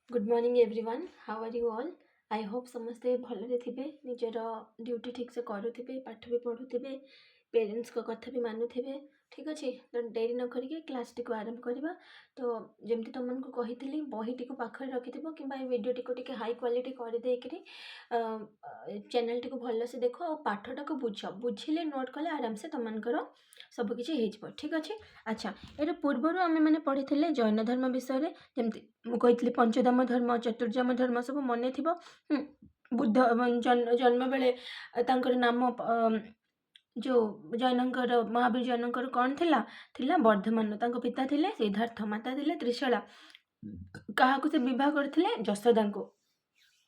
Good morning everyone, how are you all. I hope समस्ते भलरे थे, निजर ड्यूटी ठीक से करुवे, पाठ भी पढ़ुवे, पेरेंट्स को कथा भी मानुवे। ठीक अच्छे, तो डेरी न करके क्लास टी आरंभ करवा। तो जमती तुमको कही बही टी पाखे रखि कि वीडियो टी हाई क्वालिटी करदे चैनल टी भल से देख और पाठटा को बुझ बुझिले नोट कले आराम से तुमकर सबकि हो। ठीक अच्छे। अच्छा, यार पूर्वर आम मैंने पढ़ी जैन धर्म विषय जमती मुझे पंचधाम धर्म चतुर्धाम धर्म सब मन थी। बुद्ध जन्म बेले नाम जो जैनकर महावीर जैनकर कौन थिला वर्धमान पिता थिले सिद्धार्थ, माता थिले त्रिशला। क्या से विवाह करथिले यशोदा को,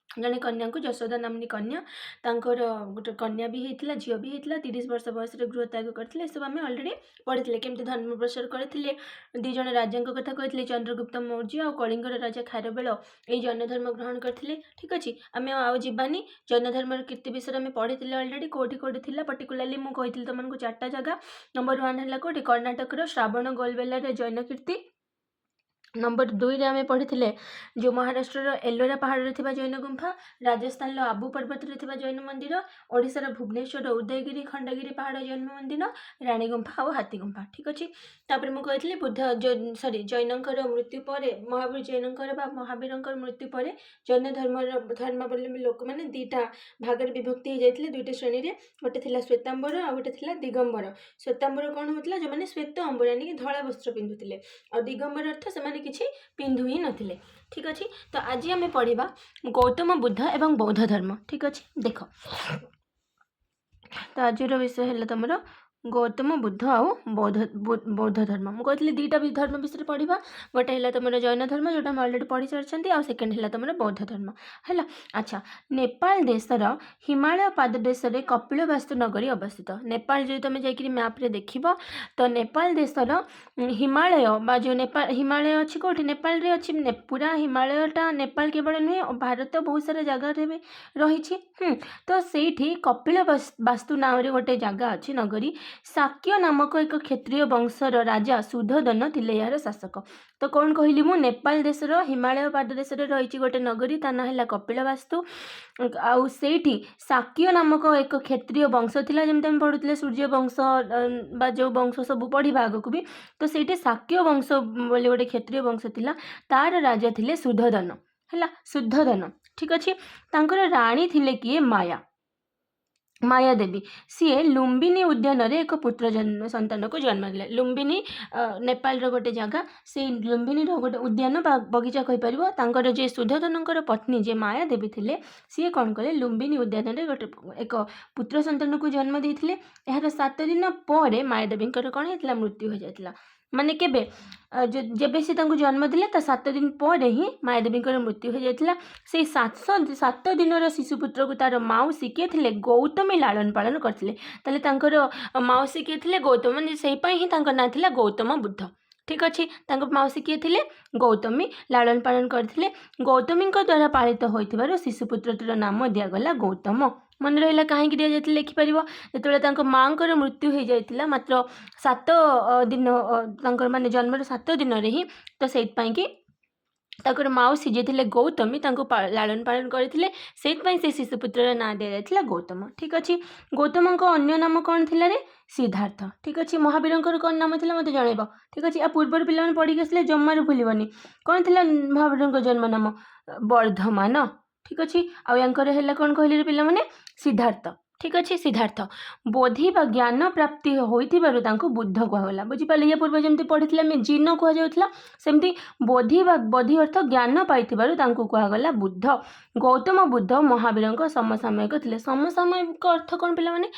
जड़े कन्या को यशोदा नामनी कन्या, तांकर गोटे कन्या भी होता, झील भी होता। 30 वर्ष बयस गृह त्याग करते सब आम अलरेडी पढ़ी केमती धर्म प्रसार करते। दिज राजा कथा कहते, चंद्रगुप्त मौर्य और कलिंगर राजा खारवेल ये जैन धर्म ग्रहण करते। ठीक अच्छे, आम आवानी जैन धर्म कीर्ति विषय में पढ़ी अलरेडी कौटी कौटी थी। पर्टिकुलाली मुझे तुमको 4टा जगह। नंबर 1 है कौटी कर्णाटकर श्रावण गोलबेला जैन कीर्ति। नंबर 2 रे आमे पढ़ी जो महाराष्ट्र एलोरा पहाड़ थी जैन गुंफा, राजस्थान आबू पर्वत रे जैन मंदिर, ओडिशार भुवनेश्वर उदयगिरी खंडगिरी पहाड़ जैन मंदिर, राणी गुंफा और हाथी गुंफा। ठीक अच्छे, तापर मुझे बुद्ध सॉरी जैनकर मृत्यु पर महावीर जैनकर महावीर मृत्यु पर जैन धर्मावलम्बी लोक मैंने 2टा भाग विभक्ति हो जाते, 2टी श्रेणी रे। गोटे थिला श्वेतांबर और गोटे थिला दिगंबर। श्वेतांबर कौन होता जो मैंने श्वेत अंबर यानी कि धला वस्त्र पिंधुले, और दिगंबर अर्थ से किसी पिंधु ही नथिले। ठीक अच्छे, तो आज आम पढ़ा गौतम बुद्ध एवं बौद्ध धर्म। ठीक अच्छे, देख तो आज विषय है तुम गौतम बुद्ध आउ बौद्ध धर्म। मुझे 2टा धर्म विषय पढ़ा, गोटे है तुम जैन धर्म जोटा हम अलरेडी पढ़ी सारी, आउ सेकेंड है तुम बौद्ध धर्म है। अच्छा, नेपाल देशर हिमालय पाददेश में कपिलवास्तु नगरी अवस्थित। नेपाल जो तुम जाकि मैप्रे देख तो नेपाल देशर हिमालय बा जो नेपाल हिमालय अच्छी कौटी नेपाल रे अच्छी, पूरा हिमालयटा नेपाल केवल नुहे, भारत बहुत सारा जगार रही। तो सेठी कपिलवास्तु नाम रे गोटे जगह अच्छी नगरी। शाक्य नामक एक क्षत्रिय वंशर राजा सुधोधन थिले यार शासक। तो कौन कहली मु नेपाल देशर हिमालय पाददेश रही गोटे नगरी, ता ना है कपिलवास्तु। आउ सेठी शाक्य नामक एक क्षत्रिय वंश थिला, जमते हम पढ़ुले सूर्य वंश बा जो वंश सब पढ़ा आगक भी। तो सेठी शाक्य वंश बोली गोटे क्षत्रिय वंश थिला, तार राजा थिले सुधोधन है, सुधोधन। ठीक अच्छे, तांकर राणी थिले किए माया देवी। सी लुम्बिनी उद्यान रे एक पुत्र संतान को जन्म दिले। लुम्बिनी नेपाल रो गोटे जगह, से लुम्बिनी रो गोटे उद्यान बगीचा कहि परिबो। तांकर जे सुधोधनकर पत्नी जे माया देवी थिले, सी कौन कले लुम्बिनी उद्यान रे गोटे एक पुत्र संतान को जन्म देथिले। यार 7 दिन पर माया देवी कौन होता मृत्यु हो जाता। माने केबे जब से जन्म दिले 7 दिन पर ही मायादेवी मृत्यु हो जाता। से 7 दिन शिशुपुत्र को तार मौसी किए थे गौतमी लालन पालन करते। मौसी किए थे गौतम, माने से ही ना था गौतम बुद्ध। ठीक अच्छे, मौसी किए थे गौतमी लालन पालन करते। गौतमी द्वारा पालित होइथिबारु शिशुपुत्रटीर नाम दिगला गौतम। मन रहा कहीं दि जाती लिखिपर जो माँ मृत्यु हो जाता मात्र 7 दिन माने जन्म 7 दिन ही। तो से मौसी जे थे गौतमी लालन पालन करते, से शिशुपुत्र ना दि जाता गौतम। ठीक अच्छे, गौतम अन्य नाम कौन थी रे सिद्धार्थ। ठीक अच्छे, महावीर कौन नाम था मत जनइब। ठीक अच्छे, आ पूर्व पिला पढ़ी आसले जमार भूलबनी कौन थी महावीर जन्म नाम वर्धमान। ठीक अच्छे, आंकर है कौन कहले पिला माने सिद्धार्थ। ठीक अच्छे, सिद्धार्थ बोधि बा ज्ञान प्राप्ति होइथिबारु तांको बुद्ध कहला। बुझिपाले, या पूर्व जमती पढ़ी आम जीन कहुला, सेमती बोधि अर्थ ज्ञान पाइथिबारु तांको कहगला बुद्ध। गौतम बुद्ध महावीर समसामयिक थिले। समसामयिक अर्थ कौन पिला माने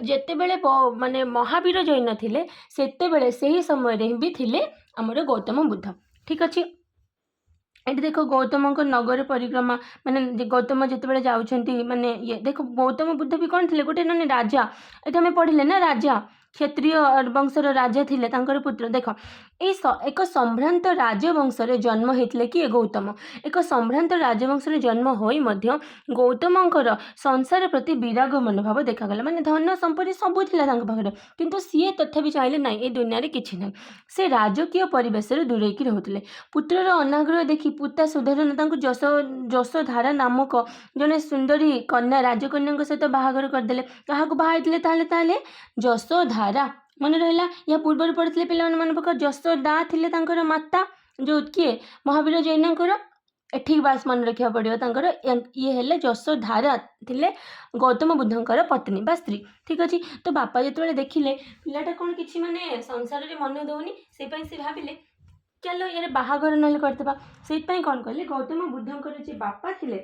जेते बेले माने महावीर जैन थिले सेते बेले सही समय रे भी थिले हमर गौतम बुद्ध। ठीक अच्छे, ये देख गौतम नगर परिक्रमा माने गौतम जिते जाऊँगी माने ये देख गौतम बुद्ध भी कौन थे गोटे ना राजा। ये आम पढ़ले ना राजा, क्षत्रिय वंशर राजा थिले, तांकर पुत्र। देख ଏକ ସମ୍ଭ୍ରାନ୍ତ ରାଜବଂଶରେ ଜନ୍ମ ହେଇଥିଲେ କିଏ? ଗୌତମ। ଏକ ସମ୍ଭ୍ରାନ୍ତ ରାଜବଂଶରେ ଜନ୍ମ ହୋଇ ମଧ୍ୟ ଗୌତମଙ୍କର ସଂସାର ପ୍ରତି ବିରାଗ ମନୋଭାବ ଦେଖାଗଲା। ମାନେ ଧନ ସମ୍ପତ୍ତି ସବୁ ଥିଲା ତାଙ୍କ ପାଖରେ, କିନ୍ତୁ ସିଏ ତଥାପି ଚାହିଁଲେ ନାହିଁ ଏ ଦୁନିଆରେ କିଛି ନାହିଁ। ସେ ରାଜକୀୟ ପରିବେଶରୁ ଦୂରେଇକି ରହୁଥିଲେ। ପୁତ୍ରର ଅନାଗ୍ରହ ଦେଖି ପିତା ସୁଧୋଧନ ତାଙ୍କୁ ଯଶୋଧାରା ନାମକ ଜଣେ ସୁନ୍ଦରୀ କନ୍ୟା ରାଜକନ୍ୟାଙ୍କ ସହିତ ବାହାଘର କରିଦେଲେ। କାହାକୁ ବାହା ହେଇଥିଲେ ତାହେଲେ? ଯଶୋଧାରା। ମନେ ରହିଲା? ୟା ପୂର୍ବରୁ ପଢ଼ିଥିଲେ ପିଲାମାନେ ମନେ ପକାଅ। ଯଶୋଦା ଥିଲେ ତାଙ୍କର ମାତା, ଯେଉଁ କିଏ? ମହାବୀର ଜୈନଙ୍କର। ଏଠିକି ବାସ୍ ମନେ ରଖିବାକୁ ପଡ଼ିବ। ତାଙ୍କର ଇଏ ହେଲେ ଯଶୋଧାରା ଥିଲେ ଗୌତମ ବୁଦ୍ଧଙ୍କର ପତ୍ନୀ ବା ସ୍ତ୍ରୀ। ଠିକ୍ ଅଛି। ତ ବାପା ଯେତେବେଳେ ଦେଖିଲେ ପିଲାଟା କ'ଣ କିଛି ମାନେ ସଂସାରରେ ମନ ଦେଉନି, ସେଇପାଇଁ ସେ ଭାବିଲେ ଚାଲ ୟାର ବାହାଘର ନହେଲେ କରିଦେବା। ସେଇଥିପାଇଁ କ'ଣ କଲେ, ଗୌତମ ବୁଦ୍ଧଙ୍କର ଯେ ବାପା ଥିଲେ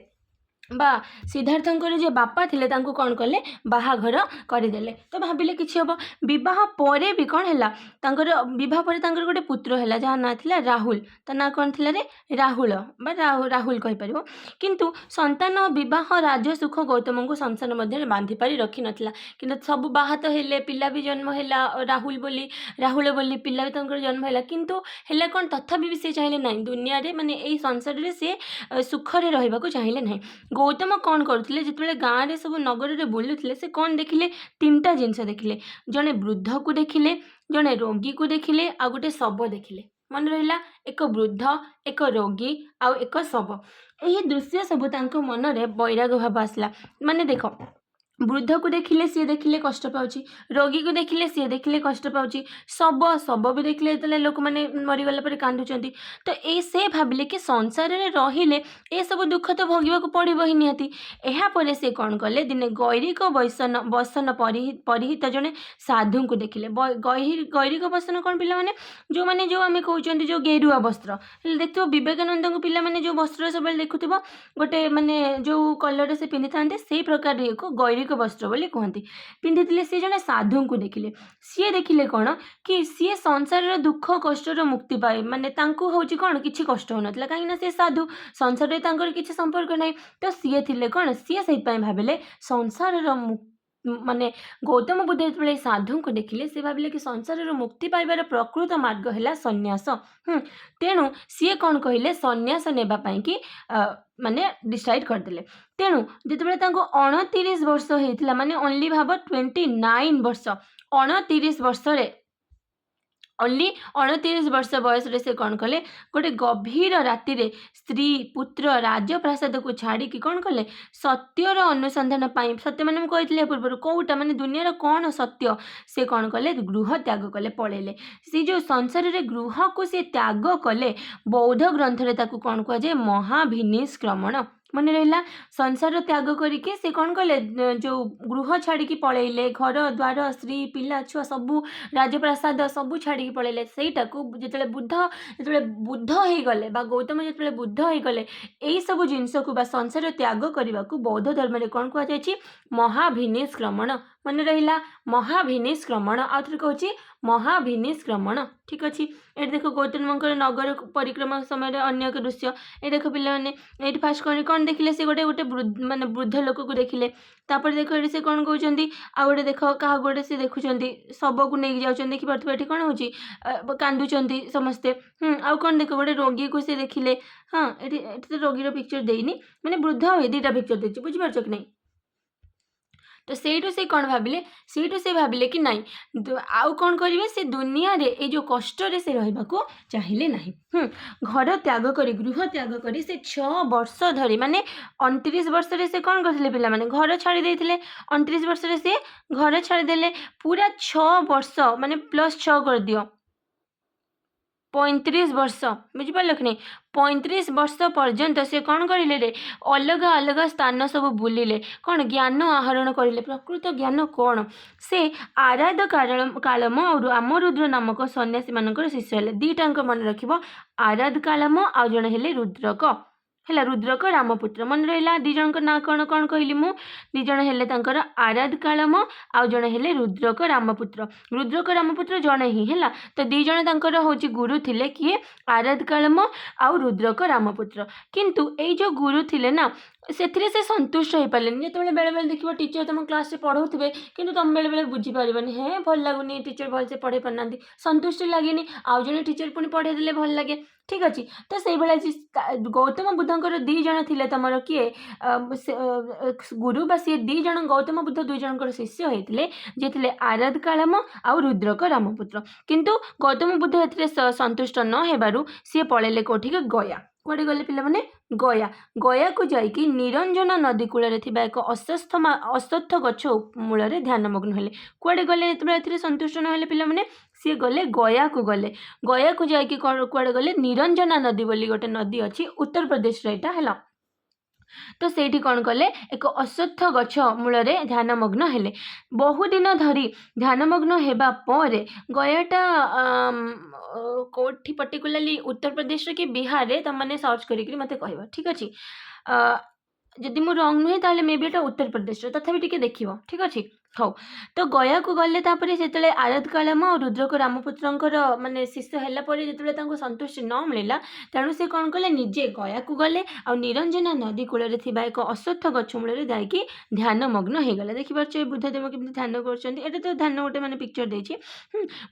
ବା ସିଦ୍ଧାର୍ଥଙ୍କର ଯେ ବାପା ଥିଲେ ତାଙ୍କୁ କ'ଣ କଲେ, ବାହାଘର କରିଦେଲେ। ତ ଭାବିଲେ କିଛି ହେବ। ବିବାହ ପରେ ବି କ'ଣ ହେଲା, ତାଙ୍କର ବିବାହ ପରେ ତାଙ୍କର ଗୋଟେ ପୁତ୍ର ହେଲା ଯାହା ନାଁ ଥିଲା ରାହୁଲ। ତା ନାଁ କ'ଣ ଥିଲା ରେ? ରାହୁଳ ବା ରାହୁଲ କହିପାରିବ। କିନ୍ତୁ ସନ୍ତାନ ବିବାହ ରାଜସୁଖ ଗୌତମଙ୍କୁ ସଂସାର ମଧ୍ୟରେ ବାନ୍ଧି ପାରି ରଖିନଥିଲା। କିନ୍ତୁ ସବୁ ବାହା ତ ହେଲେ, ପିଲା ବି ଜନ୍ମ ହେଲା ରାହୁଳ ବୋଲି ପିଲା ବି ତାଙ୍କର ଜନ୍ମ ହେଲା। କିନ୍ତୁ ହେଲା କ'ଣ, ତଥାପି ବି ସେ ଚାହିଁଲେ ନାହିଁ ଦୁନିଆରେ, ମାନେ ଏଇ ସଂସାରରେ ସେ ସୁଖରେ ରହିବାକୁ ଚାହିଁଲେ ନାହିଁ। ଗୌତମ କ'ଣ କରୁଥିଲେ, ଯେତେବେଳେ ଗାଁରେ ସବୁ ନଗରରେ ବୁଲୁଥିଲେ ସେ କ'ଣ ଦେଖିଲେ? ତିନିଟା ଜିନିଷ ଦେଖିଲେ। ଜଣେ ବୃଦ୍ଧକୁ ଦେଖିଲେ, ଜଣେ ରୋଗୀକୁ ଦେଖିଲେ, ଆଉ ଗୋଟେ ଶବ ଦେଖିଲେ। ମନେ ରହିଲା? ଏକ ବୃଦ୍ଧ, ଏକ ରୋଗୀ ଆଉ ଏକ ଶବ। ଏହି ଦୃଶ୍ୟ ସବୁ ତାଙ୍କ ମନରେ ବୈରାଗ ଭାବ ଆସିଲା। ମାନେ ଦେଖ, ବୃଦ୍ଧକୁ ଦେଖିଲେ ସିଏ ଦେଖିଲେ କଷ୍ଟ ପାଉଛି, ରୋଗୀକୁ ଦେଖିଲେ ସିଏ ଦେଖିଲେ କଷ୍ଟ ପାଉଛି, ଶବ ବି ଦେଖିଲେ ଯେତେବେଳେ ଲୋକମାନେ ମରିଗଲା ପରେ କାନ୍ଦୁଛନ୍ତି। ତ ସେ ଭାବିଲେ କି ସଂସାରରେ ରହିଲେ ଏସବୁ ଦୁଃଖ ତ ଭୋଗିବାକୁ ପଡ଼ିବ ହିଁ ନିହାତି। ଏହାପରେ ସେ କ'ଣ କଲେ, ଦିନେ ଗୈରିକ ବସନ ପରିହିତ ଜଣେ ସାଧୁଙ୍କୁ ଦେଖିଲେ। ଗୈରିକ ବସନ କ'ଣ ପିଲାମାନେ? ଯେଉଁ ଆମେ କହୁଛନ୍ତି ଯେଉଁ ଗେରୁଆ ବସ୍ତ୍ର। ହେଲେ ଦେଖିଥିବ ବିବେକାନନ୍ଦଙ୍କୁ ପିଲାମାନେ ଯେଉଁ ବସ୍ତ୍ର ସବୁବେଳେ ଦେଖୁଥିବ, ଗୋଟେ ମାନେ ଯେଉଁ କଲର୍ରେ ସେ ପିନ୍ଧିଥାନ୍ତି, ସେଇ ପ୍ରକାର ଇଏକୁ ଗୈରିକ ବସ୍ତ୍ର ବୋଲି କୁହନ୍ତି। ପିନ୍ଧିଥିଲେ। ସେ ଜଣେ ସାଧୁଙ୍କୁ ଦେଖିଲେ। ସିଏ ଦେଖିଲେ କ'ଣ କି ସିଏ ସଂସାରର ଦୁଃଖ କଷ୍ଟର ମୁକ୍ତି ପାଏ, ମାନେ ତାଙ୍କୁ ହେଉଛି କ'ଣ କିଛି କଷ୍ଟ ହେଉନଥିଲା, କାହିଁକିନା ସେ ସାଧୁ, ସଂସାରରେ ତାଙ୍କର କିଛି ସମ୍ପର୍କ ନାହିଁ। ତ ସିଏ ଥିଲେ କ'ଣ, ସିଏ ସେଇଥିପାଇଁ ଭାବିଲେ ସଂସାରର ମାନେ ଗୌତମ ବୁଦ୍ଧ ଯେତେବେଳେ ସାଧୁଙ୍କୁ ଦେଖିଲେ ସେ ଭାବିଲେ କି ସଂସାରର ମୁକ୍ତି ପାଇବାର ପ୍ରକୃତ ମାର୍ଗ ହେଲା ସନ୍ନ୍ୟାସ। ତେଣୁ ସିଏ କ'ଣ କହିଲେ, ସନ୍ନ୍ୟାସ ନେବା ପାଇଁକି ମାନେ ଡିସାଇଡ଼୍ କରିଦେଲେ। ତେଣୁ ଯେତେବେଳେ ତାଙ୍କୁ 29 ବର୍ଷ ହେଇଥିଲା, ମାନେ ଓନ୍ଲି ଭାବ 29 ବର୍ଷ, 29 ବର୍ଷରେ ଓନ୍ଲି 29 ବର୍ଷ ବୟସରେ ସେ କ'ଣ କଲେ, ଗୋଟେ ଗଭୀର ରାତିରେ ସ୍ତ୍ରୀ ପୁତ୍ର ରାଜପ୍ରାସାଦକୁ ଛାଡ଼ିକି କ'ଣ କଲେ, ସତ୍ୟର ଅନୁସନ୍ଧାନ ପାଇଁ, ସତ୍ୟ ମାନେ ମୁଁ କହିଥିଲି ପୂର୍ବରୁ କେଉଁଟା, ମାନେ ଦୁନିଆର କ'ଣ ସତ୍ୟ, ସେ କ'ଣ କଲେ, ଗୃହ ତ୍ୟାଗ କଲେ, ପଳେଇଲେ। ସେ ଯେଉଁ ସଂସାରରେ ଗୃହକୁ ସେ ତ୍ୟାଗ କଲେ, ବୌଦ୍ଧ ଗ୍ରନ୍ଥରେ ତାକୁ କ'ଣ କୁହାଯାଏ, ମହାଭିନିଷ୍କ୍ରମଣ। ମନେ ରହିଲା? ସଂସାର ତ୍ୟାଗ କରିକି ସେ କ'ଣ କଲେ, ଯେଉଁ ଗୃହ ଛାଡ଼ିକି ପଳେଇଲେ, ଘର ଦ୍ୱାର ସ୍ତ୍ରୀ ପିଲା ଛୁଆ ସବୁ, ରାଜପ୍ରାସାଦ ସବୁ ଛାଡ଼ିକି ପଳେଇଲେ। ସେଇଟାକୁ ଯେତେବେଳେ ବୁଦ୍ଧ ହେଇଗଲେ ବା ଗୌତମ ଯେତେବେଳେ ବୁଦ୍ଧ ହେଇଗଲେ, ଏଇସବୁ ଜିନିଷକୁ ବା ସଂସାର ତ୍ୟାଗ କରିବାକୁ ବୌଦ୍ଧ ଧର୍ମରେ କ'ଣ କୁହାଯାଇଛି, ମହାଭିନିଷ୍କ୍ରମଣ। ମନେ ରହିଲା? ମହାଭିନିଷ୍କ୍ରମଣ। ଆଉ ଥରେ କହୁଛି, ମହାଭିନିଷ୍କ୍ରମଣ। ଠିକ୍ ଅଛି। ଏଠି ଦେଖ ଗୌତମଙ୍କର ନଗର ପରିକ୍ରମା ସମୟରେ ଅନ୍ୟ ଏକ ଦୃଶ୍ୟ। ଏ ଦେଖ ପିଲାମାନେ, ଏଇଠି ଫାଷ୍ଟ କ'ଣ ଦେଖିଲେ, ସେ ଗୋଟେ ମାନେ ବୃଦ୍ଧ ଲୋକକୁ ଦେଖିଲେ। ତାପରେ ଦେଖ ଏଠି ସେ କ'ଣ କହୁଛନ୍ତି, ଆଉ ଗୋଟେ ଦେଖ କାହାକୁ ଗୋଟେ ସେ ଦେଖୁଛନ୍ତି, ଶବକୁ ନେଇକି ଯାଉଛନ୍ତି। ଦେଖିପାରୁଥିବ ଏଠି କ'ଣ ହେଉଛି, କାନ୍ଦୁଛନ୍ତି ସମସ୍ତେ। ଆଉ କ'ଣ ଦେଖ, ଗୋଟେ ରୋଗୀକୁ ସେ ଦେଖିଲେ। ଏଠି ତ ରୋଗୀର ପିକ୍ଚର ଦେଇନି, ମାନେ ବୃଦ୍ଧ ଆଉ ଦୁଇଟା ପିକ୍ଚର ଦେଇଛି, ବୁଝିପାରୁଛ କି ନାହିଁ? ତ ସେଇଠୁ ସେ କ'ଣ ଭାବିଲେ, କି ନାହିଁ ଆଉ କ'ଣ କରିବେ, ସେ ଦୁନିଆରେ ଏଇ ଯେଉଁ କଷ୍ଟରେ ସେ ରହିବାକୁ ଚାହିଁଲେ ନାହିଁ। ଘର ତ୍ୟାଗ କରି, ଗୃହ ତ୍ୟାଗ କରି ସେ 6 ବର୍ଷ ଧରି, ମାନେ 29 ବର୍ଷରେ ସେ କ'ଣ କରିଥିଲେ ପିଲାମାନେ, ଘର ଛାଡ଼ି ଦେଇଥିଲେ। 29 ବର୍ଷରେ ସେ ଘର ଛାଡ଼ିଦେଲେ। ପୁରା 6 ବର୍ଷ, ମାନେ +6 କରିଦିଅ, 35 ବର୍ଷ, ବୁଝିପାରିଲ କି ନାହିଁ? 35 ବର୍ଷ ପର୍ଯ୍ୟନ୍ତ ସେ କ'ଣ କରିଲେ ରେ, ଅଲଗା ଅଲଗା ସ୍ଥାନ ସବୁ ବୁଲିଲେ। କ'ଣ ଜ୍ଞାନ ଆହରଣ କରିଲେ। ପ୍ରକୃତ ଜ୍ଞାନ କ'ଣ, ସେ ଆରାଧ କାଳମ ଆଉ ରାମରୁଦ୍ର ନାମକ ସନ୍ନ୍ୟାସୀମାନଙ୍କର ଶିଷ୍ୟ ହେଲେ। ଦୁଇଟାଙ୍କ ମନେ ରଖିବ, ଆରାଧ କାଳମ ଆଉ ଜଣେ ହେଲେ ରୁଦ୍ରକ। ହେଲା रुद्रक रामपुत्र मन रहा दी जन ना कौन कौन कहली मु दी जन हेले तांकर आराध कालम आउ जन हेले रुद्रक रामपुत्र जने ही है तो दी जन तांकर होची गुरु थिले किए आराध कालम आउ रुद्रक रामपुत्र किंतु ए जो गुरु थिले ना से संतुष्ट हो पारे जो बेले बेले देखिए टीचर तुम क्लास पढ़ाऊे कि तुम बेले बेले बुझीपारनी हे भल लगुनि टीचर भलसे पढ़े पारना संतुष्टि लगे आउ जन टीचर पुणी पढ़े देले भल लगे ठीक अच्छे तो से भाई गौतम बुद्धंकर दी जन थे तुम किए गुरु बा सी दी जन गौतम बुद्ध दुई जन शिष्य होते जे थे आराध कालम आउ रुद्रक रामपुत्र किंतु गौतम बुद्ध ए संतुष्ट न हेबारु सी पलैले कौटिक गया कौटे गले पिलाने गया को जाइकी निरंजन नदी कूल एक अश्वत्थ गछ मूल ध्यानमग्न हेले कौटे गले ये संतुष्ट न पिलाने सी गले गया को जाइकी कौटे गले निरंजना नदी बोली गोटे नदी अच्छी उत्तर प्रदेश रहा है तो सेठी कौन कले एक अश्वत्थ गछ मूल ध्यानमग्न हेले बहुदिन धरी ध्यानमग्न हेबा परे गयाटा कोठी पर्टिकुलरली उत्तर प्रदेश कि बिहार रे तमने सर्च करिकरी मते कहबा ठीक अछि जदि मु रंग नुहे ताले मे बी एटा उत्तर प्रदेश तथापि टिके देखिबो ठीक अछि हौ तो गया को गले तापरे जेतले आराध कालम और रुद्रक रामपुत्रंकर माने शिष्य हैला परे जेतले तांको संतुष्टि न मिलिला तेणु से कौन कले निजे गया को गले आ निरंजना नदी कूल एक अश्वत्थ गछ मूल जाकि ध्यान मग्न हो गले देखिए बुद्धदेव केमती ध्यान कर तो ध्यान गोटे मैंने पिक्चर देछि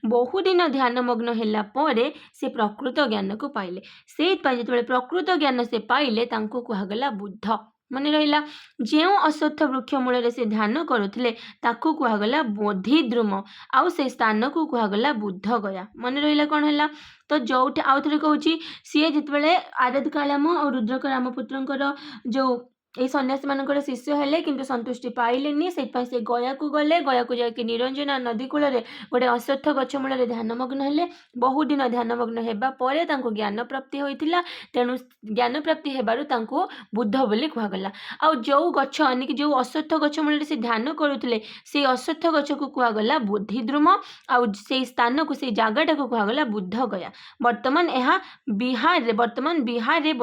बहुदिन ध्यान मग्न होला परे से प्रकृत ज्ञान को पाइले से जो प्रकृत ज्ञान से पाइले तांको कहगला बुद्ध मन रहा जो अश्वत्थ वृक्ष मूल से ध्यान करुले ताकू कहगला बोधिद्रुम आउ से स्थान को कहगला बुद्ध गया मन रहा कौन है तो जो आउ थे कहूँ सी जिते आराध कालम और रुद्रक रामपुत्रंकर जो ये सन्यासी मानकर शिष्य हेले किंतु संतुष्टि पाइलेनी से गया को गले गया को जाकि निरंजना नदी कूल गोटे अश्वत्थ गछ मूल ध्यानमग्न हेले बहुदिन ध्यानमग्न हेबा परे तांको ज्ञान प्राप्ति होइतिला तेणु ज्ञान प्राप्ति हेबारु तांको बुद्ध बोली कहगला आ जो गछ यानी जो अश्वत्थ गछ मूल से ध्यान करुले से अश्वत्थ गछ को कहगला बोधिद्रुम आ से स्थान को से जगटा को कहगला बुद्ध गया वर्तमान यह वर्तमान बिहार रे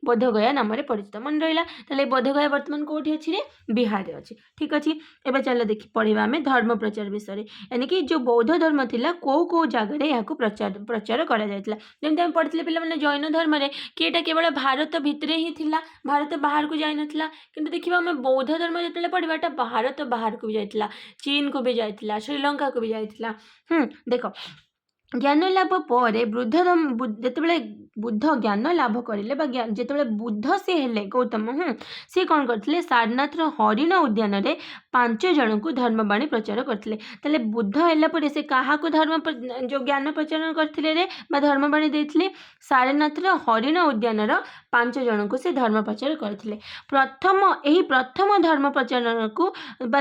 बोध गया नाम परिचित मन रहा ताले बोध गया वर्तमान कौटी अच्छी रे बिहार अच्छी ठीक अच्छे एवं चल देखी पढ़ा आम धर्म प्रचार विषय यानी कि जो बौद्ध धर्म थिला को जगह यहाँ प्रचार करा जायतिला जमती आम पढ़ी पे जैन धर्म में किएटा केवल भारत भितर ही थिला भारत बाहर को जाई नथिला किंतु देखिबा आम बौद्ध धर्म जो पढ़ाटा भारत बाहर को भी जाइतिला चीन को भी जाइतिला श्रीलंका को भी जाइतिला देख ज्ञान लाभ पर जिते बुद्ध ज्ञान लाभ करें जिते बुद्ध से हेले गौतम सी कौन करते सारनाथ हरिण उद्यान रे 5 जन को धर्मवाणी प्रचार करते बुद्ध है से क्या धर्म जो ज्ञान प्रचार करते रे धर्मवाणी देते सारनाथ हरिण उद्यान 5 जन को से धर्म प्रचार करते प्रथम धर्म प्रचार को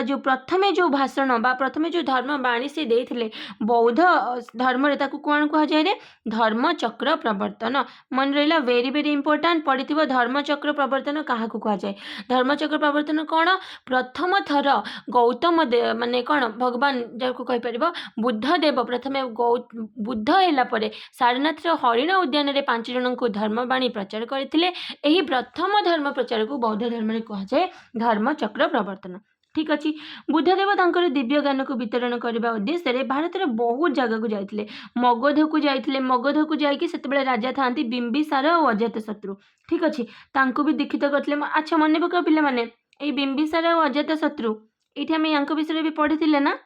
जो प्रथमे जो भाषण प्रथमे जो धर्मवाणी से देते बौद्ध धर्म कौन कह जाए धर्म चक्र प्रवर्तन मन रहा वेरी वेरी इंपोर्टेंट पढ़ी धर्म चक्र प्रवर्तन क्या कह जाए धर्म चक्र प्रवर्तन कौन प्रथम थर गौतम माने कौन भगवान जहाँ कहीपर बुद्धदेव प्रथमे बुद्ध है सारनाथ हरिण उद्यान रे 5 जन को धर्मवाणी प्रचार करते प्रथम धर्म प्रचार को बौद्ध धर्म में कह जाए धर्म चक्र प्रवर्तन ठीक अच्छे बुद्धदेव तांकर दिव्य ज्ञान को वितरण करने उद्देश्य रे भारत रे बहुत जगह को जाइतिले मगध को जाइतिले मगध को जाइकी सेतेबेले राजा थांती बिंबिसार और अजातशत्रु ठीक अच्छे तांको भी दीक्षित करथिले अच्छा मन पका पिले माने ए बिंबिसार और अजातशत्रु एठी हम यांको विषय भी पढ़िथिले ना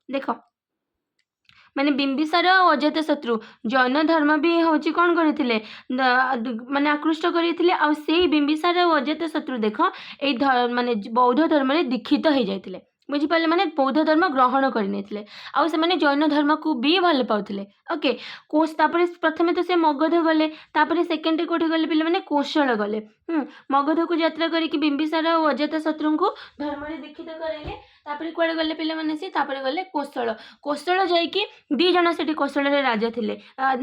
देखो माने बिंबिसार और अजातशत्रु जैन धर्म भी होची कौन करथिले माने आकृष्ट करथिले आ सेही बिंबिसार और अजातशत्रु देखो ए माने बौद्ध धर्म रे दीक्षित हो जाइतिले बुझिपारे माने बौद्ध धर्म ग्रहण करने आउ से माने जैन धर्म को भी भल पाउथिले ओके कोश तापरे प्रथमे तो से मगध गले तापरे सेकेंड कोठी गले पिले माने कौशल गले मगध को यात्रा करिक बिंबिसार और अजातशत्रु को धर्म रे दीक्षित कराइले तापर कुआडे गले पिलामाने सी तापर गले कोसल कोसल जाइकी दी जण सेठी कोसलरे राजा थिले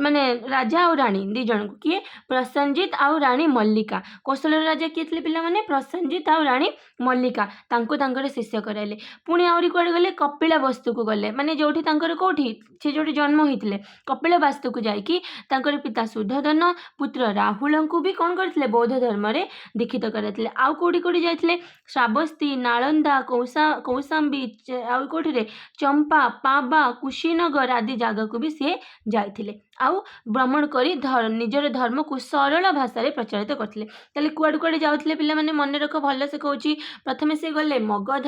माने राजा और रानी दी जण किए प्रसन्नजित आउ रानी मल्लिका कोसलर राजा किए थिले पिलामाने प्रसन्नजित आउ रानी मल्लिका तांको तांकर शिष्य कराइले पुणी आउरी कुआडे गले कपिला वस्तु को गले माने जोठी तांकर कोठी से जोठी जन्म होइथिले कपिला वास्तु को जाइकी तांकर पिता सुधोधन पुत्र राहुलंकु भी कौन करथिले बौद्ध धर्म रे दीक्षित कराइथिले आउ कोठी कोठी जाइथिले श्रावस्ती नालंदा कौशाम्बी आउ कोठी रे चंपा पाबा कुशीनगर आदि जगह को भी सी जाइथिले आउ भ्रमण करी निजर धर्म को सरल भाषा रे प्रचारित करथिले ताले कुआडे कुआडे जाउथिले पिला माने मने रख भल से कहूची प्रथमे से गले मगध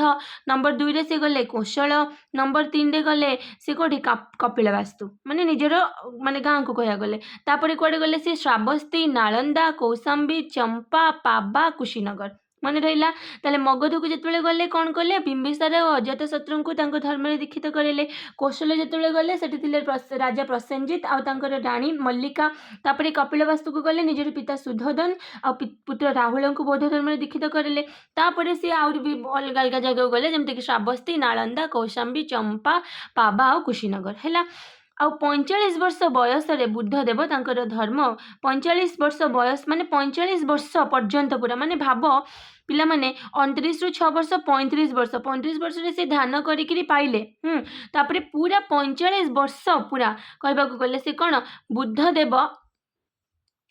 नंबर 2 रे से गले कोशल नंबर 3 रे गले से कोठी कपिला वास्तु माने निजर माने गाँ को कहया गले तापरे कुआडे गले से श्रावस्ती नालंदा कौशाम्बी चंपा पाबा कुशीनगर मन रहा ताले मगध को जिते गले कौन कले बिंबिसार और अजातशत्रु को धर्म में दीक्षित करेले कौशल जिते गले सेठी राजा प्रसेनजित आउर राणी मल्लिका तापर कपिलवास्तु को गले निजर पिता सुधोधन आ पुत्र राहुल को बौद्ध धर्म में दीक्षित करेले तापर सी आउर भी अलग अलग जगह गले जमीक श्रावस्ती नालंदा कौशाम्बी चंपा पाबा आ कुशीनगर है आउ 45 वर्ष बयस बुद्धदेव तांकर धर्म 45 वर्ष बयस माने 45 वर्ष पर्यंत पूरा माने भाव पिला माने 29 रु 6 वर्ष 35 वर्ष रे से ध्यान करिकरी पाइले तापरे पूरा 45 वर्ष पूरा कहबा को गले से कोन बुद्धदेव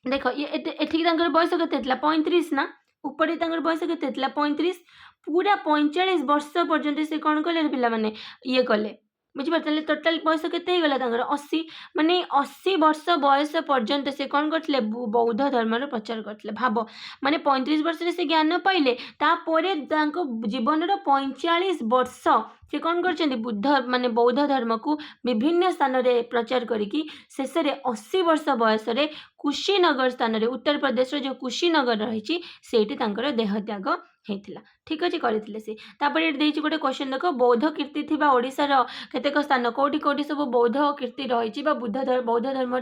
देखो ये एठी तांकर बयस केते थिला 35 ना ऊपर तांकर बयस केते थिला 35 पूरा 45 वर्ष पर्यंत से कोन कले पिला माने ये कले बुझिपारे टोटाल बयस केते गला 80 माने 80 वर्ष बयस पर्यंत से कौन करथिले बौद्ध धर्म प्रचार करथिले भाव माने 35 वर्ष से ज्ञान पाइले तापरे तांको जीवन 45 वर्ष से कौन करछन्ती बुद्ध माने बौद्ध धर्म को विभिन्न स्थान रे प्रचार करिकी शेष रे 80 वर्ष बयस रे कुशीनगर स्थान रे उत्तर प्रदेश जो कुशीनगर रही सेठी तांकर देह त्याग होता ठीक अच्छे करते से गोटे क्वेश्चन देख बौद्ध कीर्ति थी ओडिशार केतेक स्थान कौटी कौटी सब बौद्ध कीर्ति रही बौद्ध धर्म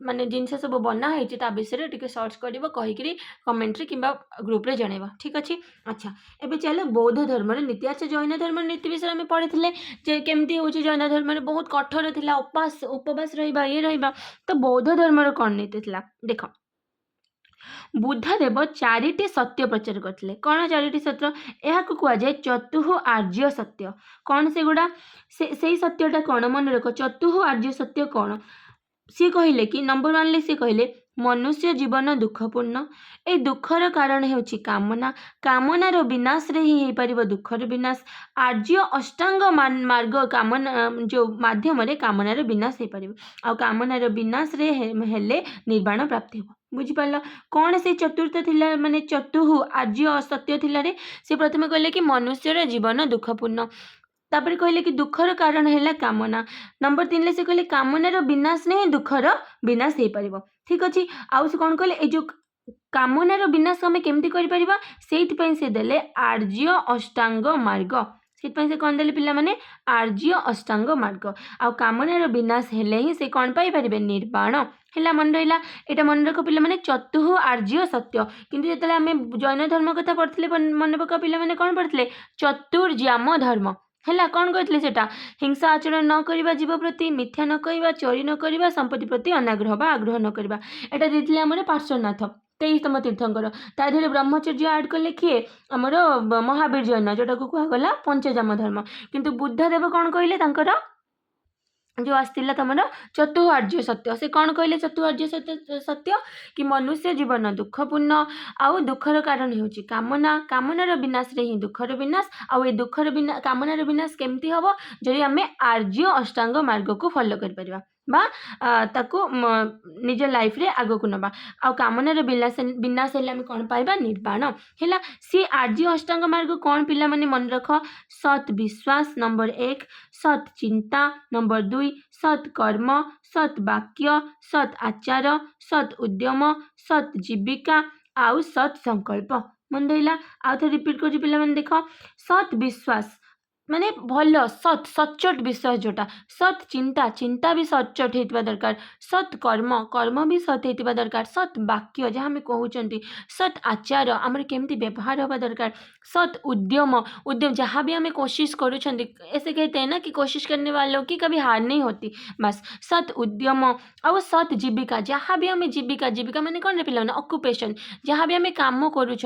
माने जिनस सब बनाई विषय टे सर्च कर कहीकि कमेंट्री कि ग्रुप रे जनइबा ठीक अच्छे अच्छा एवं चलो बौद्ध धर्म नीति अच्छा जैन धर्म नीति विषय में पढ़ी केमती हूँ जैन धर्म बहुत कठोर था उपवास रहा ये रहा तो बौद्ध धर्म कौन नीति थी देख बुद्धदेव चारिटी सत्य प्रचार करते कौन चारिटी सत्य यह कहुए चतुः आर्य सत्य कौन से गुड़ा से सत्यटा कौन मन रख चतुः आर्य सत्य कौन सी कहले कि नंबर 1 सी कहले मनुष्य जीवन दुखपूर्ण ए दुखर कारण हेउछि कामना कामनार विनाश रे ही पारिबो दुखर विनाश आर्य अष्टांग मार्ग कामना जो माध्यम रे कामनार विनाश हे पारिबो आ कामनार विनाश रे हेले निर्वाण प्राप्ति हो बुझिपाल कौन से चतुर्थ थिला माने चतुः आर्य सत्य थिला रे से प्रथमे कहले कि मनुष्यर जीवन दुखपूर्ण तापर कहले कि दुखर कारण है कामना नंबर 3 से कहले कामनार विनाश नहीं दुखर विनाश हो पार ठीक अच्छे आउ से कौन कहले ए जो कामनार विनाश आम केमती कर से देले आर्य अष्टांग मार्ग से कौन देले पिला माने आर्य अष्टांग मार्ग आ कामनार विनाश हेले ही से कौन पाई पारिबे निर्वाण है मन रहा यहाँ मन रख पिला माने चतुः आर्य सत्य किंतु जेतेले आमे जैन धर्म कथा पढ़थिले मन पका पिला माने कौन पढ़थिले चतुर्जाम धर्म है कौन कहते सेटा हिंसा आचरण न करवा जीव प्रति मिथ्या न कहवा चोरी न करवा संपत्ति प्रति अनाग्रह बा आग्रह न करवा एटा देथिले हमरे पार्श्वनाथ 23तम तीर्थंकर ताधरे ब्रह्मचर्य आड कले किए आमर महावीर जैन जोटा को कहगला पंचजाम धर्म किंतु बुद्धदेव कौन कहले तांकर जो आसला तुम चतुः आर्य सत्य से कौन कहले चतुः आर्य सत्य कि मनुष्य जीवन दुखपूर्ण आउ दुखर कारण होची कामना कामनार विनाश रे ही दुखर विनाश आउ ए दुखर विनाश कामनार विनाश केमती हम जदि आम आर्य अष्टांग मार्ग को फॉलो कर परिबा बा ताको निज लाइफ रे आगो को नबा आ कामनार विनाश हेले आम कौन पाइबा निर्वाण है सी आर्य अष्टांग मार्ग कौन पिला माने मन रख सत विश्वास नंबर 1 सत चिंता नंबर 2 सत कर्म सत वाक्य सत आचार सत उद्यम सत जीविका आउ सत संकल्प मन रहा आउ थे रिपीट कर पिला माने देख सत विश्वास माने भल सत सचोट विषय जोटा सत चिंता चिंता भी सचोट होता दरकार सत कर्म कर्म भी सत होता दरकार सत वाक्य जहाँ आम कहते सत आचार आमर केमती व्यवहार हवा दरकार सत उद्यम उद्यम जहाँ भी हमें कोशिश करुँच ऐसे कहते हैं ना कि कोशिश करने वालों की कभी हार नहीं होती बस सत उद्यम और सत जीविका जहाँ भी हमें जीविका जीविका माने कौन पे अक्युपेशन जहाँ भी आम कम करुँच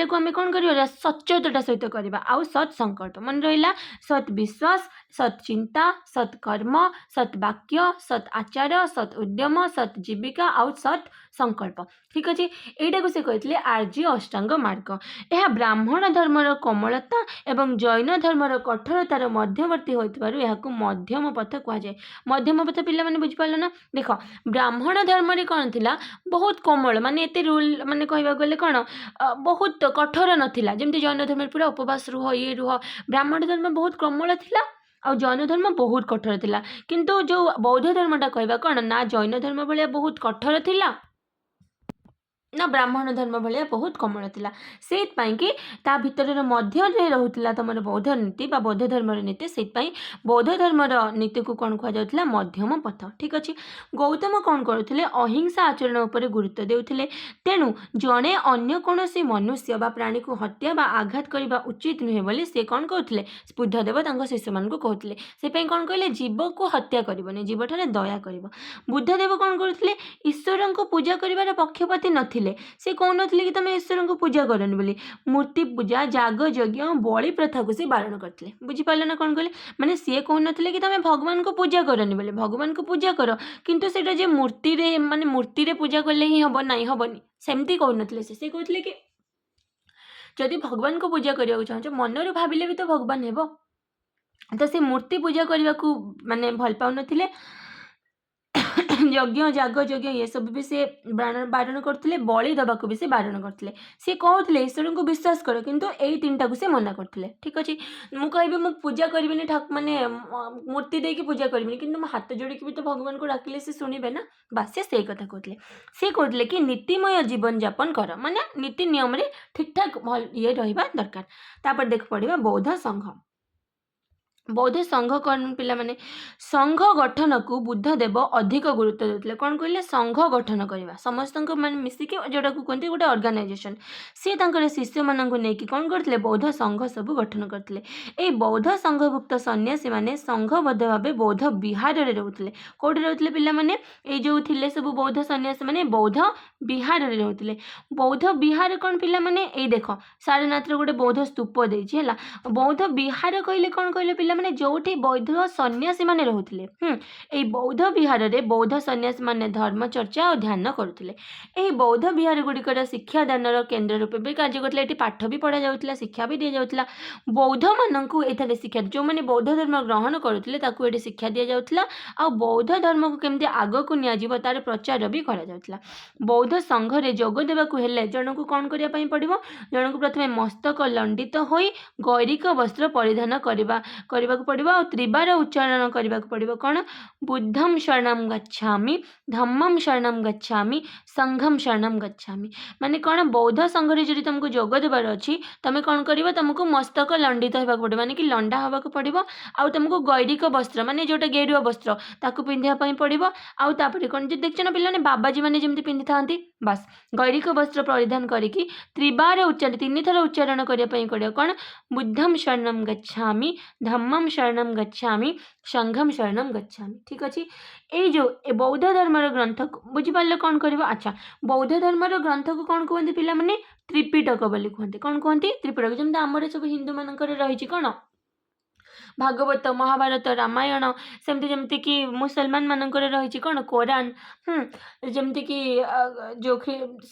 को आम कौन कर सचोटता सहित करवा आउ सत संकल्प मन रहा सत विश्वास सत चिंता सत कर्म सत वाक्य सत आचार सत उद्यम सत जीविका आउ सत संकल्प ठीक अच्छे यहीटा को से कहते आर्य अष्टांग मार्ग यह ब्राह्मण धर्मर कोमलता एवं जैन धर्मर कठोरतार मध्यवर्ती होइतिबारु याकु मध्यम पथ कहुए मध्यम पथ पिला माने बुझिपाल ना देख ब्राह्मण धर्म कौन थिला बहुत कोमल माने एते रूल माने कहबा गले कौन बहुत कठोर नथिला जेमती जैन धर्म पूरा उपवास रुह ये रुह ब्राह्मण धर्म बहुत कोमल थिला आ जैन धर्म बहुत कठोर थिला किंतु जो बौद्ध धर्मटा कहबा कौन ना जैन धर्म भाया बहुत कठोर थिला ना ब्राह्मण धर्म भाया बहुत कोमल थिला से कि ता भितर मध्य रहूला तुम बौद्ध नीति बा बौद्ध धर्म नीति से बौद्ध धर्म नीति को कौन कहुला मध्यम पथ ठीक अच्छे गौतम कौन करुले अहिंसा आचरण उपर गुरुत्व देउथिले तेणु जड़े अन्य कौन मनुष्य बा प्राणी को हत्या बा आघात करने उचित नुहे बोली से कौन कहते बुद्धदेव शिष्य मान कहते से कौन कहले जीव को हत्या करनी जीव ठारे दया कर बुद्धदेव कौन करते ईश्वर को पूजा कर पक्षपाती नथिले से कहून कि तुम ईश्वर को पूजा करनी बोली मूर्ति पूजा जाग यज्ञ बलि प्रथा को सी बारण करते बुझीपाल ना कौन कहले माने सी कहून कि तुम भगवान को पूजा करनी बोले भगवान को पूजा कर किंतु सेटा जे मूर्ति रे माने मूर्ति रे पूजा करले ही हम ना हेनी सेमती कहून से कहते कि जदि भगवान को पूजा करने चाहो मनर भाविले भी तो भगवान हेब तो से मूर्ति पूजा करने को माने भल पाउन यज्ञ जाग यज्ञ ये सब भी से बारण करते बलि दबाक भी से बारण करते सी कहते ईश्वर को विश्वास कर किंतु यही तीनटा को से मना करते ठीक अच्छे मुझे मु पूजा करी माने मूर्ति देकी पूजा करी कि हाथ जोड़ी भी तो भगवान को डाकिले से शुणे ना बास से कथा कहते सी कहते कि नीतिमय जीवन यापन कर माने नीति नियम रे ठीक ठाक भल ये रहा दरकार तापर देख पड़ा बौद्ध संघ बौद्ध संघ कौन पिला माने संघ गठन को बुद्धदेव अधिक गुरुत्व देते कौन कहले संघ गठन करवा समस्त मान मिसिकी जोटा को कहते गोटे ऑर्गेनाइजेशन सी शिष्य मानक नहीं कौन करते बौद्ध संघ सब गठन करते ये बौद्ध संघभुक्त सन्यासी मैंने संघबद्ध भाव बौद्ध विहार में रोते कौटे रोते पिला माने ये जो थिले सब बौद्ध सन्यासी मैंने बौद्ध विहार में रोते बौद्ध विहार कौन पिला माने ये देख सारनाथ गोटे बौद्ध स्तूप देला बौद्ध विहार कहले कौन कहले पिला माने जोठी बौद्ध सन्यासी माने रहउथिले ए बौद्ध विहार रे बौद्ध सन्यासी माने धर्म चर्चा और ध्यान करुथिले ए बौद्ध विहार गुड़िकर शिक्षा दानर केन्द्र रूपे भी कार्य करथिले एटी पाठ भी पढ़ा जाउथिला शिक्षा भी दिया जाउथिला बौद्ध माननकु एथारे शिक्षा जो माने बौद्ध धर्म ग्रहण करुथिले ताकु एटी शिक्षा दिया जाउथिला आ बौद्ध धर्म को केमते आगो को निया जीव तार प्रचार भी करा जाउथिला बौद्ध संघ रे जोग देबाकु हेले जनकु कोन करिया पई पड़िबो जनकु प्रथमे मस्तक लंडित होई गैरिक वस्त्र परिधान करबा पड़िबो आ त्रिबार उच्चारण करने को पड़िबो कौन बुद्धम शरणम गच्छामि धम्मम शरणम गच्छामि संघम शरणम गच्छामि माने कौन बौद्ध संघ रे जदि तुमको जोग देबार अछि तमे कौन करिवो तुमको मस्तक लंडित होबा पड़िबो माने कि लंडा होबा को पड़िबो आ तुमको गैरिक वस्त्र माने जोटा गेरुआ वस्त्र ताकू पिंधिया पई पड़िबो आ तापर कौन जे देखछ ना पिलाने बाबाजी माने जेमति पिंधि थांती बस गैरिक वस्त्र परिधान करिकी त्रिबार उच्चारण तीन थर उच्चारण करिया पई करियो कौन बुद्धम शरणम गच्छामि धम्मम शरणम गच्छामि संघम शरणम गच्छामि ठीक अच्छे ये जो बौद्ध धर्म ग्रंथ बुझीपारे कौन कर अच्छा बौद्ध धर्म ग्रंथ को कौन कहते पिला माने त्रिपिटक बोली कहते कौन कहते त्रिपिटक जमी आमर सब हिंदू मानक रही कौन भागवत महाभारत रामायण सेमती जमती कि मुसलमान मानक रही कौन कोरान जमती कि जो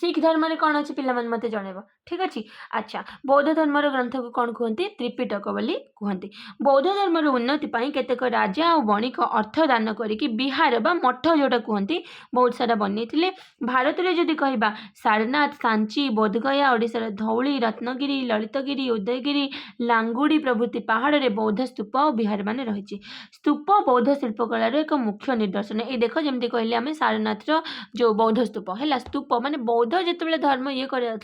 सिख धर्म रे कौन अच्छी पिला मत जनइब ठीक अच्छे अच्छा बौद्ध धर्म ग्रंथ को कौन कहते त्रिपिटक बोली कहते बौद्ध धर्म उन्नति केतेक राजा और बणिक अर्थ दान करके बिहार बा मठ जोटा कहते बहुत सारा बनई भारत में जदि कहबा सारनाथ सांची बोधगया ओडिशार धौली रत्नगिरी ललितगिरी उदयगिरी लांगुड़ी प्रभृति पहाड़ रे बौद्ध स्तूप और विहार मान रही स्तूप बौद्ध शिल्पकलार एक मुख्य निदर्शन ये देख जमी कहले आम सारनाथ जो बौद्ध स्तूप है स्तूप माने बौद्ध जिते धर्म ये कर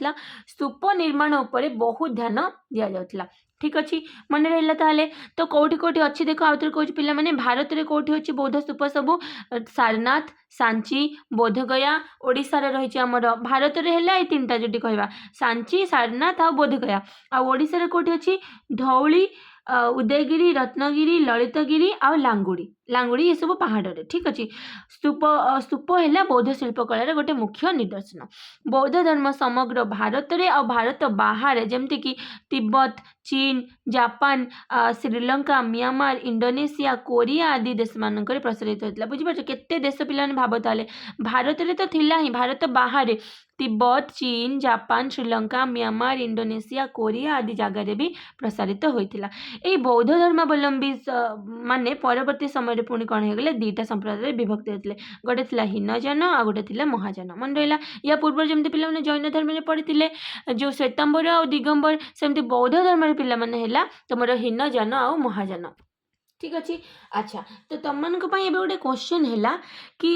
स्तूप निर्माण उपर बहुत ध्यान दि जाउथिला ठीक अच्छे मन रहा ताले तो कौटी कौटी अच्छी देख आउ थे कौन पे भारत में कौटी अच्छी बौद्ध स्तूप सब सारनाथ सांची बोधगया ओडिशार रही आमर भारत में है ये तीन जो कहवा सांची सारनाथ आ बोधगया आशार कौटी अच्छी धौली उदयगिरी रत्नगिरी ललितगिरी आ लांगुड़ी लांगुड़ी ये सब पहाड़ ठीक अच्छे स्तूप स्तूप है बौद्ध शिल्पकलार गोटे मुख्य निदर्शन बौद्ध धर्म समग्र भारत में आ भारत बाहर जमती कि तिब्बत चीन Japan Sri Lanka Myanmar Indonesia Korea आदि देश मानक प्रसारित होता बुझीपार केते देश पिला भाव ताले भारत में तो थिला ही भारत बाहर तिब्बत चीन Japan Sri Lanka Myanmar Indonesia Korea आदि जगार भी प्रसारित होता यही बौद्ध धर्मावलम्बी माने परवर्ती समय पुणी कौन हो गले दुईटा संप्रदाय विभक्त होते गोटे थी हीनजान आ गोटे थी महाजान मन रहा या पूर्व जमी पे जैन धर्म में पढ़ी जो श्वेतांबर आ दिगंबर सेमती बौद्ध धर्म पे तुम हीनजान आ महाजान ठीक अच्छे अच्छा तो तुम मान गोटे क्वेश्चन है कि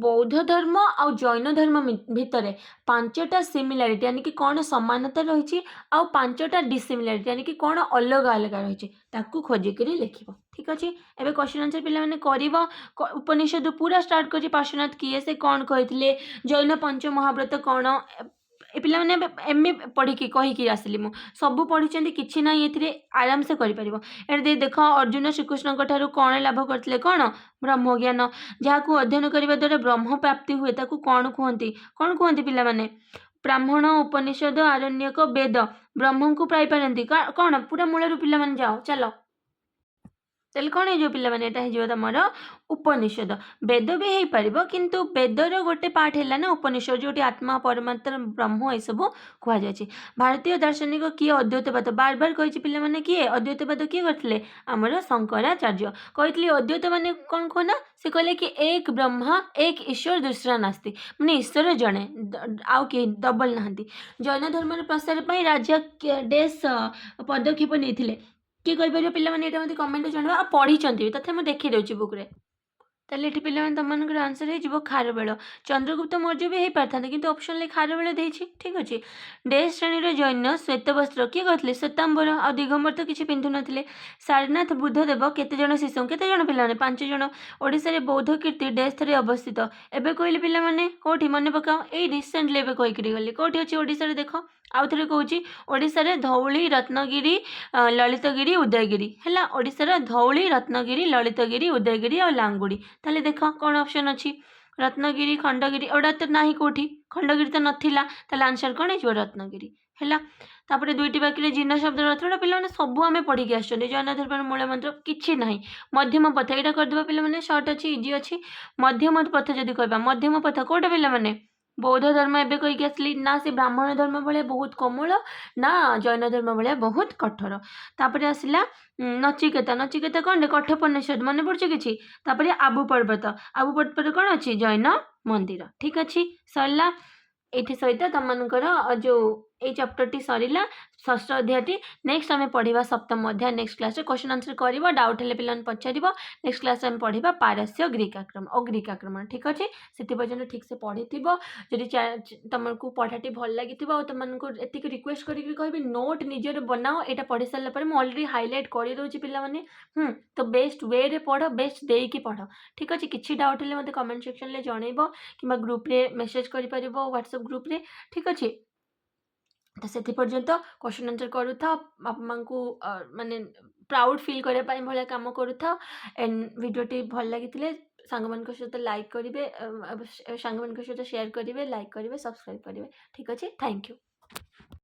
बौद्ध धर्म आ जैन धर्म भितर पांचटा सिमिलारिटी यानी कि कौन समानता रही आ पांचटा डिसिमिलारिटी यानी कि कौन अलग अलग रही खोजिक लिख ठीक अच्छे एवं क्वेश्चन आंसर पे उपनिषद पूरा स्टार्ट कर पार्श्वनाथ किए से कौन कहते जैन पंच महाव्रत कौन ए पिला माने एमए पढ़ी कहीकि आसली मु सबू पढ़ी कि ना ये आराम से कर देख अर्जुन श्रीकृष्ण ठारू कौन लाभ करते कौन ब्रह्म ज्ञान जहाँ अध्ययन करने द्वारा ब्रह्म प्राप्ति हुए ताकू कौन कहते पिला माने ब्राह्मण उपनिषद आरण्यक वेद ब्रह्म को पाई पारती कौन पूरा मूल पिला माने जाओ चलो तेल कौन हो पे तुम उपनिषद वेद भी हो पार किंतु वेदर गोटे पार्ट है ना उपनिषद जो आत्मा परमात्मा ब्रह्म ये सब कहुई भारतीय दार्शनिक किए अद्वैतवाद बार बार कही पे किए अद्वैतवाद किए करते आमर शंकराचार्य कहते अद्वैत मान कौन कहना से कहले कि एक ब्रह्मा एक ईश्वर दूसरा नास्ती माने ईश्वर जड़े आउ किए डबल नहांती जैन धर्म प्रसार पर राजा डेस पदक्षेप नहीं किए कहीपर पे ये कमेंट जानवा पढ़ी तथा मुझे देखीदे बुक्रे ताले ये पे तुम आंसर हो खारवेल चंद्रगुप्त मौर्य भी हो पार था कि ऑप्शन खारवेल ठीक अच्छे डे श्रेणी जैन श्वेतवस्त्र किए कहते श्वेतांबर आ दिगंबर तो किसी पिंधु नथिले सारनाथ बुद्धदेव केतेजन शिशु केतेजन पे 5 जन ओडिशा रे बौद्ध कीर्ति डे थे अवस्थित एवं कहले पे कौटी मन पकाओ ये रिसेंटली एवं कहीकि गली कौटी अच्छे ओडिशा देख आउ थे कौच ओडिशा रे धौली रत्नगिरी ललितगिरी उदयगिरी है ओडिशा धौली रत्नगिरी ललितगिरी उदयगिरी और लांगुड़ी ताले देख कौन ऑप्शन अच्छी रत्नगिरी खंडगिरी एटा तो ना कौटी खंडगिरी तो नाला ताले आंसर कौन हो रत्नगिरी है तापर दुईटी बाकी जीर्ण शब्द रथटा पे सबू आम पढ़ी आसुँच जैन धर्म मूल मंत्र कि ना मध्यम पथ यहाँ करदे पे सर्ट अच्छी इजी अच्छी मध्यम पथ जदि कह मध्यम पथ कौटा पे बौद्ध धर्म एवं कहीकि आसली ना से ब्राह्मण धर्म भाया बहुत कोमल ना जैन धर्म भाया बहुत कठोर तापर आसला नचिकेता नचिकेता कौन कठोपनिषद मन पड़े कि आबू पर्वत कौन अच्छी जैन मंदिर ठीक अच्छे सरला ये सहित तुमकर जो ये चैप्टर टी सरला षष्ठ अध्याय नेक्स्ट आम पढ़ा सप्तम अध्याय नेक्स्ट क्लास क्वेश्चन आंसर कर डाउट है पे पचार नेक्स्ट क्लास आम पढ़ा पारस्य ग्रीक आक्रमण ग्रीक आक्रमण ठीक अच्छे से पर्यटन ठीक से पढ़ी जदि तुमको पढ़ाटी भल लगी तुमको ये रिक्वेस्ट करके कह नोट निजर बनाओ यहाँ पढ़ी सारापर मुझे अलरेडी हाइलाइट कर दूसरी पे तो बेस्ट वे रे पढ़ बेस्ट देकी पढ़ ठीक अच्छे किसी डाउट है मतलब कमेंट सेक्शन में जनइब कि ग्रुप रे मेसेज कर व्हाट्सएप ग्रुप रे ठीक अच्छे तो से पर्यंत क्वेश्चन आंसर करूँ बापा को माने प्राउड फील करने भाया कम करूँ एंड वीडियोटी भल लगी सांग सहित लाइक करेंगे सांग सहित शेयर करेंगे लाइक करेंगे सब्सक्राइब करेंगे ठीक अच्छे थैंक यू।